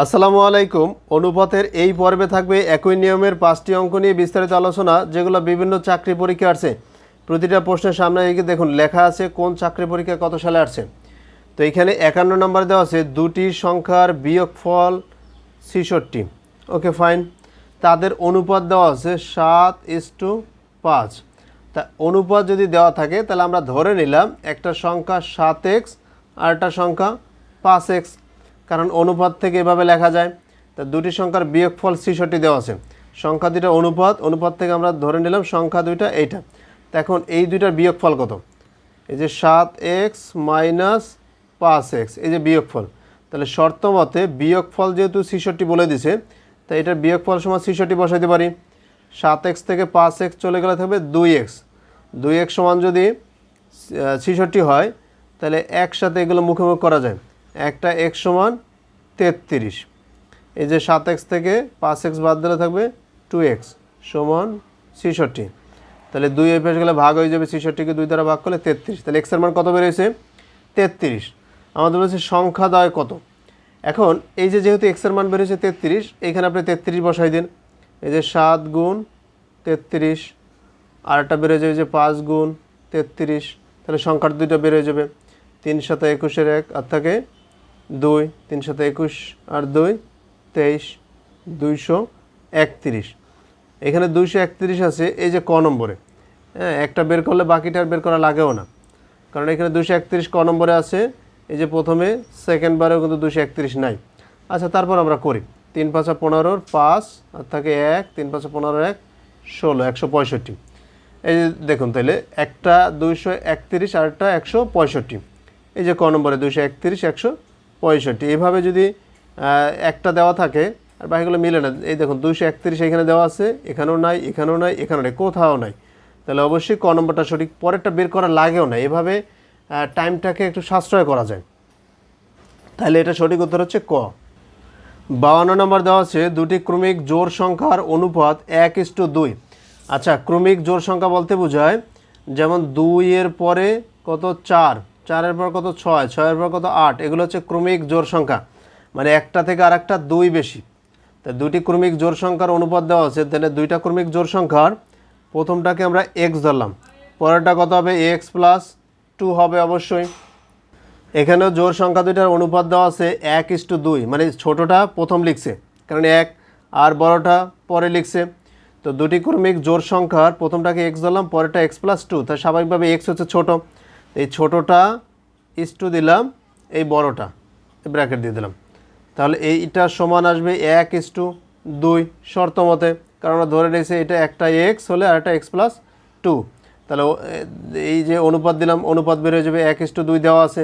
আসসালামু আলাইকুম। অনুপাতের এই পর্বে থাকবে একই নিয়মের 5টি অঙ্ক নিয়ে বিস্তারিত আলোচনা, যেগুলো বিভিন্ন চাকরি পরীক্ষা আসছে। প্রতিটা প্রশ্নের সামনে এগিয়ে দেখুন লেখা আছে কোন চাকরি পরীক্ষা কত সালে আসছে। তো এখানে 51 নম্বর দেওয়া আছে দুটি সংখ্যার বিয়োগফল 66। Okay fine. তাদের অনুপাত দেওয়া আছে 7:5। তা অনুপাত যদি দেওয়া থাকে তাহলে আমরা ধরে নিলাম একটা সংখ্যা 7x আর একটা সংখ্যা 5x, কারণ অনুপাত থেকে এভাবে লেখা যায়। তা দুটি সংখ্যার বিয়োগফল 66 দেওয়া আছে। সংখ্যা দুইটা অনুপাত থেকে আমরা ধরে নিলাম সংখ্যা দুইটা এইটা। তো এখন এই দুইটার বিয়োগফল কত? এই যে 7x মাইনাস 5x, এই যে বিয়োগফল। তাহলে শর্ত মতে বিয়োগফল যেহেতু 66 বলে দিছে, তাই এটার বিয়োগফল সমান 66 বসাইতে পারি। 7x থেকে 5x চলে গেলে থাকবে 2x। 2x সমান যদি 66 হয় তাহলে একসাথে এগুলো মুখোমুখি করা যায়। একটা x সমান 33। এই যে 7x থেকে 5x বাদ দিলে থাকবে 2x সমান 66। তাহলে 2 এই পাশে গেলে ভাগ হয়ে যাবে, 66কে 2 দ্বারা ভাগ করলে 33। তাহলে x এর মান কত বেরিয়েছে? 33। আমাদের বলেছে সংখ্যা দ্বয় কত। এখন এই যে যেহেতু x এর মান বেরিয়েছে 33, এইখানে আপনি 33 বসাই দিন। এই যে 7 গুণ 33, আর একটা বেড়ে যাবে যে 5 গুণ 33। তাহলে সংখ্যার দুইটা বেড়ে যাবে। 3 7 21 1 আর থাকে 2, 3 7 21 আর 2 23, 231। এখানে 231 আছে এই যে ক নম্বরে। হ্যাঁ, একটা বের করলে বাকিটা আর বের করা লাগেও না, কারণ এখানে 231 ক নম্বরে আছে। এই যে প্রথমে সেকেন্ড বারেও কিন্তু 231 নাই। আচ্ছা, তারপর আমরা করি। 3 5 15 5 আর থাকে 1, 3 5 15 1 16, 165। এই যে দেখুন, তাহলে একটা 231 আর একটা 165। এই যে ক নম্বরে 231 165। এভাবে যদি একটা দেওয়া থাকে আর বাকিগুলো মিলে না, এই দেখুন 231 এখানে দেওয়া আছে, এখানেও নাই, এখানেও নাই, এখানেও নাই, কোথাও নাই, তাহলে অবশ্যই ক নম্বরটা সঠিক। পরেরটা বের করা লাগেও না, এভাবে টাইমটাকে একটু সাশ্রয় করা যায়। তাহলে এটা সঠিক উত্তর হচ্ছে ক। 52 নম্বর দেওয়া আছে দুটি ক্রমিক জোড় সংখ্যার অনুপাত 1:2। আচ্ছা, ক্রমিক জোড় সংখ্যা বলতে বোঝায় যেমন 2 এর পরে কত 4, 4 এর পর কত 6, 6 এর পর কত 8, এগুলো হচ্ছে ক্রমিক জোড় সংখ্যা। মানে একটা থেকে আর একটা 2 বেশি। তাই দুটি ক্রমিক জোড় সংখ্যার অনুপাত দেওয়া আছে। তাহলে দুইটা ক্রমিক জোড় সংখ্যার প্রথমটাকে আমরা x ধরলাম, পরেরটা কত হবে x + 2 হবে অবশ্যই। এখানেও জোড় সংখ্যা দুইটার অনুপাত দেওয়া আছে 1:2, মানে ছোটোটা প্রথম লিখছে কারণ 1, আর বড়টা পরে লিখছে। তো দুটি ক্রমিক জোড় সংখ্যার প্রথমটাকে x ধরলাম, পরেরটা x + 2। তাই স্বাভাবিকভাবে x হচ্ছে ছোটো, এই ছোটোটা *2 দিলাম, এই বড়টা ব্র্যাকেট দিয়ে দিলাম। তাহলে এইটা সমান আসবে 1:2 শর্ত মতে, কারণ আমরা ধরে নিয়েছি এটা একটা x হলে আর একটা x + 2। তাহলে এই যে অনুপাত দিলাম, অনুপাত বের হয়ে যাবে 1:2 দেওয়া আছে।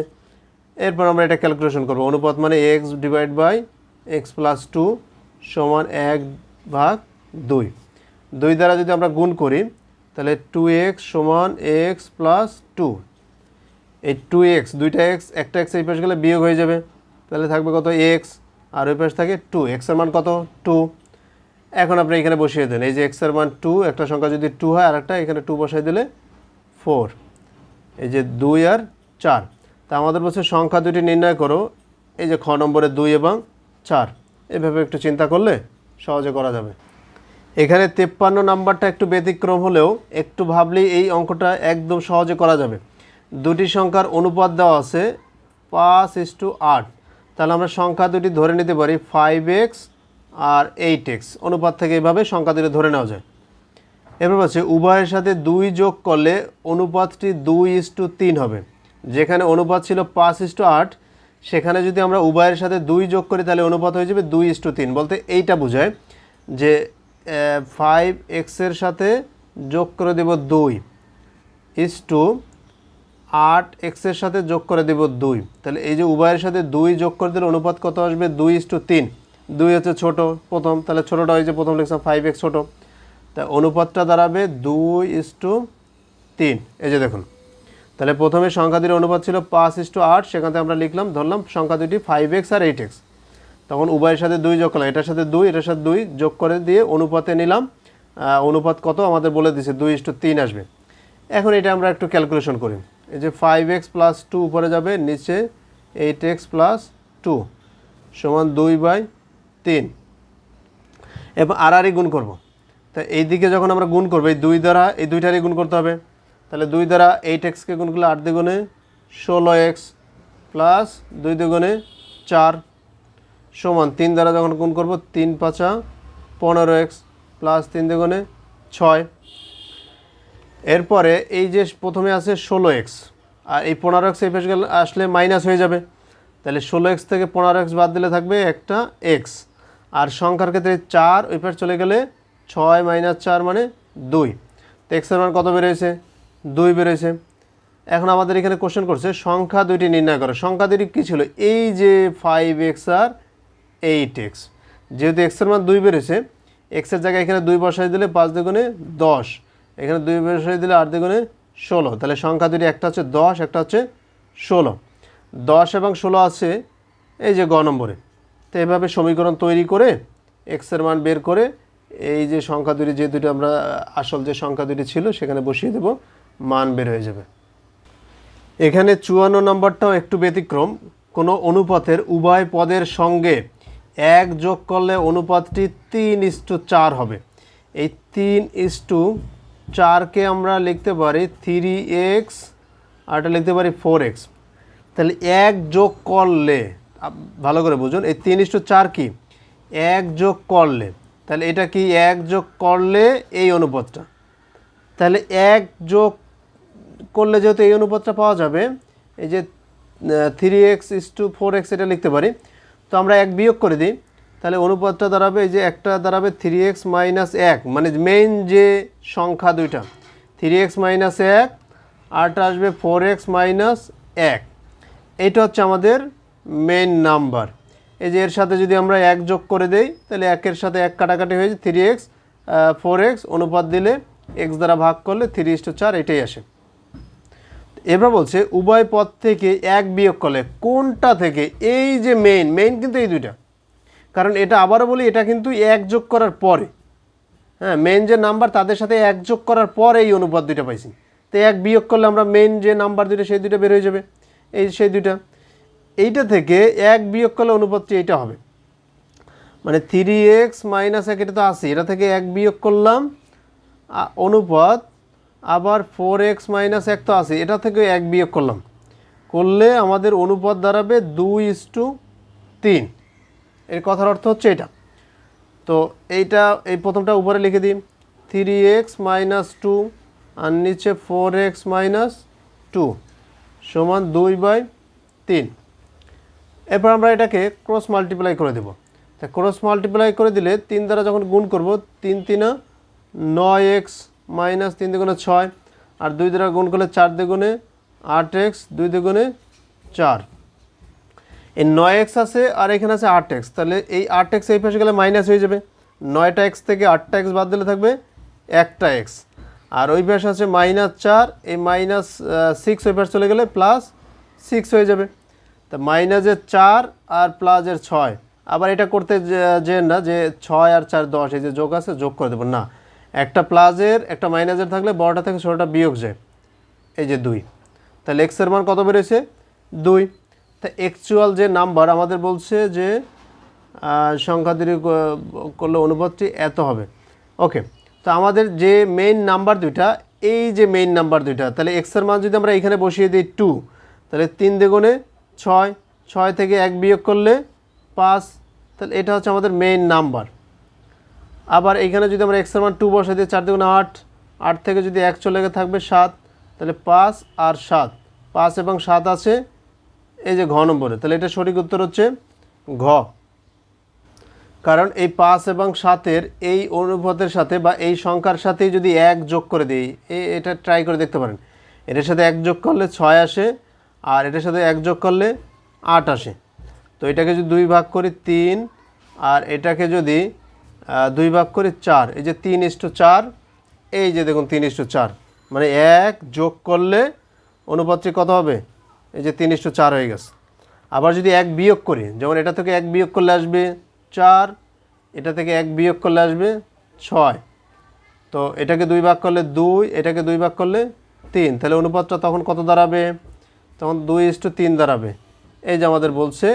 এরপর আমরা এটা ক্যালকুলেশন করব। অনুপাত মানে x / x + 2 সমান 1/2। 2 দ্বারা যদি আমরা গুণ করি তাহলে 2x সমান x + 2। এই 2x, দুইটা x, একটা x এই পাশে গেলে বিয়োগ হয়ে যাবে, তাহলে থাকবে কত x, আর ওই পাশে থাকে 2, x এর মান কত 2। এখন আপনি এখানে বসিয়ে দেন, এই যে x এর মান 2, একটা সংখ্যা যদি 2 হয় আর একটা এখানে 2 বসাই দিলে 4। এই যে 2 আর 4। তা আমাদের বলছে সংখ্যা দুটি নির্ণয় করো। এই যে খ নম্বরে 2 এবং 4, এভাবে একটু চিন্তা করলে সহজে করা যাবে। এখানে 53 নাম্বারটা একটু ব্যতিক্রম হলেও একটু ভাবলেই এই অঙ্কটা একদম সহজে করা যাবে। দুটি সংখ্যার অনুপাত দেওয়া আছে 5:8। তাহলে আমরা সংখ্যা দুটি ধরে নিতে পারি 5x আর 8x। অনুপাত থেকে এইভাবে সংখ্যা দুটি ধরে নেওয়া যায়। এবার বলছে উভয়ের সাথে 2 যোগ করলে অনুপাতটি 2:3 হবে। যেখানে অনুপাত ছিল 5:8, সেখানে যদি আমরা উভয়ের সাথে 2 যোগ করি তাহলে অনুপাত হয়ে যাবে 2:3। বলতে এইটা বোঝায় যে 5x এর সাথে যোগ করে দেব 2 8x এর সাথে যোগ করে দেব 2। তাহলে এই যে উভয়ের সাথে 2 যোগ করে দিলে অনুপাত কত আসবে 2:3। 2 হচ্ছে ছোটো প্রথম, তাহলে ছোটোটা হয়েছে প্রথম লিখলাম 5x ছোটো, তা অনুপাতটা দাঁড়াবে 2:3। এই যে দেখুন, তাহলে প্রথমে সংখ্যা দুটির অনুপাত ছিল 5:8, সেখান থেকে আমরা লিখলাম ধরলাম সংখ্যা দুটি 5x আর 8x। তখন উভয়ের সাথে 2 যোগ করলাম, এটার সাথে 2, এটার সাথে 2 যোগ করে দিয়ে অনুপাতে নিলাম। অনুপাত কত আমাদের বলে দিয়েছে 2:3 আসবে। এখন এটা আমরা একটু ক্যালকুলেশন করি। এই যে 5x + 2 উপরে যাবে, নিচে 8x + 2 সমান 2/3। 3 এবং আর গুণ করব। তা এই দিকে যখন আমরা গুণ করব এই 2 দ্বারা এই দুইটারই গুণ করতে হবে। তাহলে 2 দ্বারা 8x-কে গুণ করলে 8 দ্বিগুণে 16x প্লাস 2 দ্বিগুণে 4 সমান 3 দ্বারা যখন গুণ করব 3 5 15x প্লাস 3 দ্বিগুণে 6। এরপরে এই যে প্রথমে আছে 16x আর এই 15x এই পাশে আসলে মাইনাস হয়ে যাবে। তাহলে 16x থেকে 15x বাদ দিলে থাকবে একটা x, আর সংখ্যার ক্ষেত্রে 4 ওই পাশে চলে গেলে 6 - 4 মানে 2। তো x এর মান কত বেরোয়েছে? 2 বেরোয়েছে। এখন আমাদের এখানে কোশ্চেন করছে সংখ্যা দুইটি নির্ণয় করো। সংখ্যা দুইটি কী ছিল? এই যে 5x আর 8x। যেহেতু x এর মান 2 বেরোয়েছে, x এর জায়গায় এখানে 2 বসাই দিলে 5 দ্বিগুণে 10, এখানে 2 বসাই দিলে 8 দ্বিগুণে 16। তাহলে সংখ্যা দুটি একটা হচ্ছে 10, একটা হচ্ছে 16। 10 এবং 16 আছে এই যে গ নম্বরে। তো এভাবে সমীকরণ তৈরি করে x এর মান বের করে এই যে সংখ্যা দুটি যে দুটো আমরা আসল যে সংখ্যা দুটি ছিল সেখানে বসিয়ে দেব, মান বের হয়ে যাবে। এখানে 54 নম্বরটাও একটু ব্যতিক্রম। কোনো অনুপাতের উভয় পদের সঙ্গে 1 যোগ করলে অনুপাতটি 3:4 হবে। এই 3:4কে আমরা লিখতে পারি 3x আর এটা লিখতে পারি 4x। তাহলে 1 যোগ করলে, ভালো করে বুঝুন, এই 3:4 কি 1 যোগ করলে, তাহলে এটা কি 1 যোগ করলে এই অনুপাতটা। তাহলে 1 যোগ করলে যেহেতু এই অনুপাতটা পাওয়া যাবে, এই যে 3x/4x এটা লিখতে পারি। তো আমরা 1 বিয়োগ করে দিই, তাহলে অনুপাতটা দাঁড়াবে এই যে একটা দাঁড়াবে 3x - 1, মানে মেইন যে সংখ্যা দুইটা 3x - 1, আরটা আসবে 4x - 1। এইটা হচ্ছে আমাদের মেইন নাম্বার। এই যে এর সাথে যদি আমরা 1 যোগ করে দেই, তাহলে 1-এর সাথে 1 কাটাকাটি হয়ে যায়, 3x 4x অনুপাত দিলে x দ্বারা ভাগ করলে 3:4 এটাই আসে। এবার বলছে উভয় পদ থেকে 1 বিয়োগ করলে কোনটা থেকে, এই যে মেইন কিন্তু এই দুইটা, কারণ এটা আবারও বলি এটা কিন্তু 1 যোগ করার পরে, হ্যাঁ, মেইন যে নাম্বার তাদের সাথে 1 যোগ করার পরে এই অনুপাত দুইটা পাইছি। তো 1 বিয়োগ করলে আমরা মেইন যে নাম্বার দুইটা সেই দুইটা বের হয়ে যাবে, এই সেই দুইটা। এইটা থেকে 1 বিয়োগ করলে অনুপাতটি এইটা হবে, মানে 3x - 1 এটা তো আছে, এটা থেকে 1 বিয়োগ করলাম অনুপাত, আবার 4x - 1 তো আছে, এটা থেকে 1 বিয়োগ করলাম, করলে আমাদের অনুপাত দাঁড়াবে 2:3। এর কথার অর্থ হচ্ছে এটা। তো এইটা এই প্রথমটা উপরে লিখে দিই 3x - 2 আর নিচে 4x - 2 সমান 2/3। এরপর আমরা এটাকে ক্রস মাল্টিপ্লাই করে দেব। তা ক্রস মাল্টিপ্লাই করে দিলে 3 দ্বারা যখন গুণ করব 3 3 9x - 3 দ্বিগুণে 6, আর 2 দ্বারা গুণ করলে 4 দ্বিগুণে 8x 2 দ্বিগুণে 4। এই 9x আছে আর এখানে আছে 8x, তাহলে এই 8x এই পাশে গেলে মাইনাস হয়ে যাবে। 9টা x থেকে 8টা x বাদ দিলে থাকবে একটা x, আর ওই পাশে আছে -4, এই -6 ওই পাশে চলে গেলে +6 হয়ে যাবে। তা -4 আর +6, আবার এটা করতে যে না যে 6 আর 4 10, এই যে যোগ আছে যোগ করে দেবো না, একটা প্লাসের একটা মাইনাসের থাকলে বড়টা থেকে ছোটোটা বিয়োগ যায়, এই যে 2। তাহলে x এর মান কত বেরোছে? 2। তা অ্যাকচুয়াল যে নাম্বার আমাদের বলছে যে সংখ্যা দুটি করলে অনুপাতটি এত হবে। ওকে, তো আমাদের যে মেইন নাম্বার দুইটা, এই যে মেইন নাম্বার দুইটা, তাহলে x এর মান যদি আমরা এখানে বসিয়ে দিই 2, তাহলে 3 দ্বিগুণে 6, 6 থেকে 1 বিয়োগ করলে 5, তাহলে এটা হচ্ছে আমাদের মেইন নাম্বার। আবার এইখানে যদি আমরা x এর মান 2 বসাই দিই 4 দ্বিগুণে 8, 8 থেকে যদি 1 চলে গিয়ে থাকবে 7, তাহলে 5 আর 7, 5 এবং 7 আছে এই যে ঘ নম্বরে। তাহলে এটা সঠিক উত্তর হচ্ছে ঘ, কারণ এই 5 এবং 7-এর এই অনুপাতের সাথে বা এই সংখ্যার সাথেই যদি 1 যোগ করে দিই, এটা ট্রাই করে দেখতে পারেন, এটার সাথে 1 যোগ করলে 6 আসে, আর এটার সাথে 1 যোগ করলে 8 আসে। তো এটাকে যদি 2 ভাগ করি 3, আর এটাকে যদি 2 ভাগ করি 4, এই যে 3:4, এই যে দেখুন 3:4, মানে 1 যোগ করলে অনুপাতটি কত হবে? এই যে 3:4 হয়ে গেছে। আবার যদি 1 বিয়োগ করি, যেমন এটা থেকে 1 বিয়োগ করলে আসবে 4, এটা থেকে 1 বিয়োগ করলে আসবে 6, তো এটাকে 2 ভাগ করলে 2, এটাকে 2 ভাগ করলে 3, তাহলে অনুপাতটা তখন কত দাঁড়াবে? তখন 2:3 দাঁড়াবে। এই যে আমাদের বলছে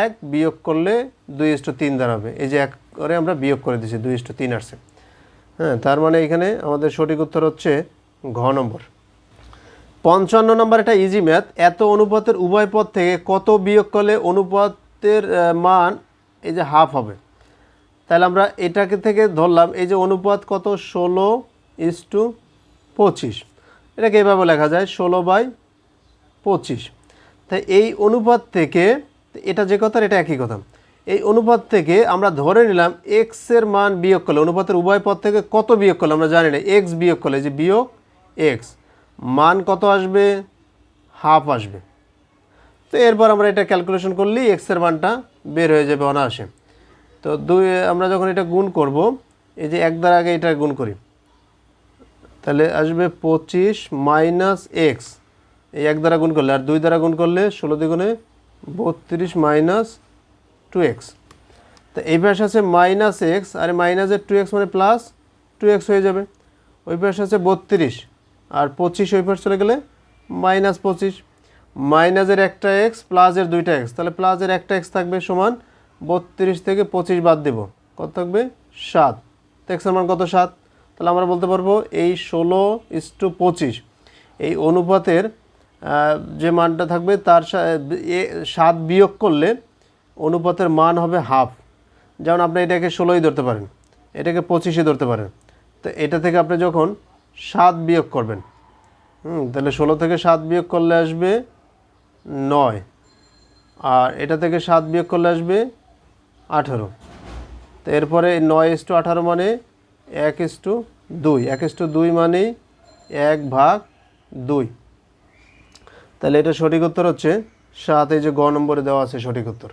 1 বিয়োগ করলে 2:3 দাঁড়াবে, এই যে 1 করে আমরা বিয়োগ করে দিয়েছি, 2:3 আসছে। হ্যাঁ, তার মানে এখানে আমাদের সঠিক উত্তর হচ্ছে ঘ নম্বর। 55 নম্বর, এটা ইজি ম্যাথ। এত অনুপাতের উভয় পদ থেকে কত বিয়োগ করলে অনুপাতের মান এই যে হাফ হবে। তাহলে আমরা এটাকে থেকে ধরলাম এই যে অনুপাত কত, 16:25। এটাকে এভাবে লেখা যায় 16/25। তাই এই অনুপাত থেকে, এটা যে কথা এটা একই কথা, এই অনুপাত থেকে আমরা ধরে নিলাম এক্সের মান বিয়োগ করলে, অনুপাতের উভয় পদ থেকে কত বিয়োগ করলে আমরা জানি না, এক্স বিয়োগ করলে যে বিয়োগ এক্স মান কত আসবে, হাফ আসবে। তো এরপর আমরা এটা ক্যালকুলেশন করলেই এক্সের মানটা বের হয়ে যাবে অনায়াসে। তো আমরা যখন এটা গুণ করব, এই যে 1 দ্বারা আগে এটা গুণ করি, তাহলে আসবে 25 মাইনাস এক্স, এই 1 দ্বারা গুণ করলে, আর 2 দ্বারা গুণ করলে 16 দ্বিগুণে 32 মাইনাস 2x। তো এই পাশে আছে মাইনাস এক্স, আর মাইনাসের 2x মানে প্লাস 2x হয়ে যাবে। ওই পাশে আছে 32, আর 25 ওই পাশে চলে গেলে মাইনাস 25, মাইনাসের একটা এক্স প্লাসের 2টা এক্স, তাহলে প্লাসের একটা এক্স থাকবে সমান 32 থেকে 25 বাদ দেব, কত থাকবে 7। তো এক্সের মান কত, 7। তাহলে আমরা বলতে পারবো এই 16:25 এই অনুপাতের যে মানটা থাকবে তার 7 বিয়োগ করলে অনুপাতের মান হবে হাফ। যেমন আপনি এটাকে 16ই ধরতে পারেন, এটাকে 25ই ধরতে পারেন। তো এটা থেকে আপনি যখন 7 বিয়োগ করবেন, তাহলে 16 থেকে 7 বিয়োগ করলে আসবে 9, আর এটা থেকে 7 বিয়োগ করলে আসবে 18। তো এরপরে 9:18 মানে 1:2, 1:2 মানেই 1/2। তাহলে এটা সঠিক উত্তর হচ্ছে 7, এই যে গ নম্বরে দেওয়া আছে সঠিক উত্তর।